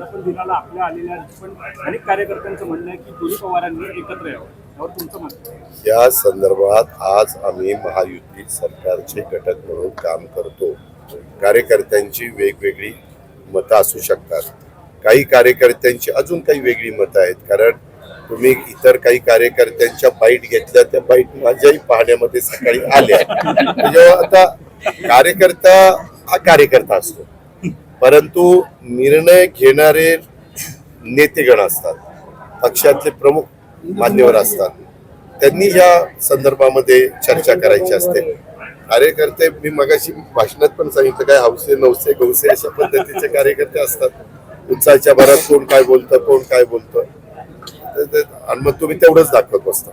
पण दिनाला आपल्या आलेल्या पण अनेक कार्यकर्त्यांचं म्हणणं आहे की दोन्ही पवारांनी एकत्र यावं, यावर तुमचं मत आहे? या संदर्भात आज आम्ही महायुती सरकारचे घटक म्हणून काम करतो. कार्यकर्त्यांची वेगवेगळी मतं असू शकतात. काही कार्यकर्त्यांची अजून काही वेगळी मतं आहेत. कारण तुम्ही इतर काही कार्यकर्त्यांच्या बाईट घेतल्या, त्या बाईट माझ्याही पाहण्यामध्ये सकाळी आल्या. म्हणजे आता कार्यकर्ता हा कार्यकर्ता असतो, परंतु निर्णय घेणारे नेतेगण असतात, पक्षातले प्रमुख मान्यवर असतात. त्यांनी या संदर्भामध्ये चर्चा करायची असते. कार्यकर्ते, मी मगाशी भाषणात पण सांगितलं, काय हौसे नवसे गौसे अशा पद्धतीचे कार्यकर्ते असतात. उत्साहाच्या भरात कोण काय बोलतं, कोण काय बोलतं, आणि मग तुम्ही तेवढंच दाखवत बसता.